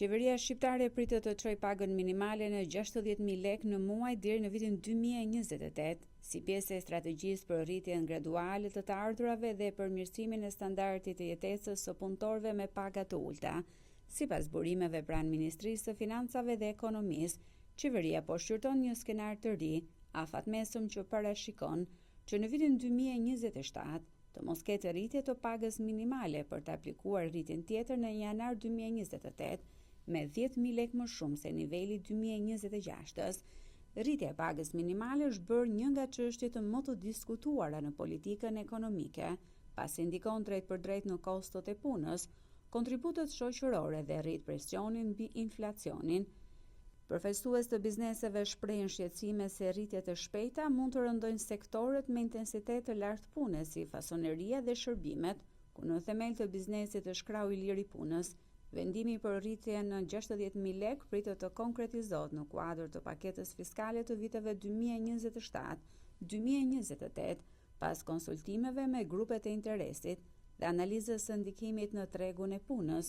Qeveria shqiptare pritet të çojë pagën minimale në 60.000 lekë në muaj deri në vitin 2028, si pjesë e strategjisë për rritjen graduale të ardhurave dhe përmirësimin e standardit të jetesës së punëtorëve me paga të ulta. Sipas burimeve pranë Ministrisë së Financave dhe Ekonomisë, qeveria po shqyrton një skenar të ri, afatmesëm që parashikon që në vitin 2027 të mos ketë rritje të pagës minimale për të aplikuar rritjen tjetër në janar 2028 me 10.000 lekë më shumë se niveli 2026-s. Rritja e pagës minimale është bërë një nga çështjet më të diskutuara në politikën ekonomike, pasi ndikon drejt për drejt në kostot e punës, kontributet shoqërore dhe rrit presionin mbi inflacionin. Përfaqësues të bizneseve shprehin shqetësime se rritjet e shpejta mund të rëndojnë sektorët me intensitet të lartë pune si fasoneria dhe shërbimet, ku në themel të biznesit është krahu i lirë i punës. Vendimi për rritje në 60.000 lekë pritet të konkretizohet në kuadër të paketës fiskale të viteve 2027-2028, pas konsultimeve me grupet e interesit dhe analizës së ndikimit në tregun e punës.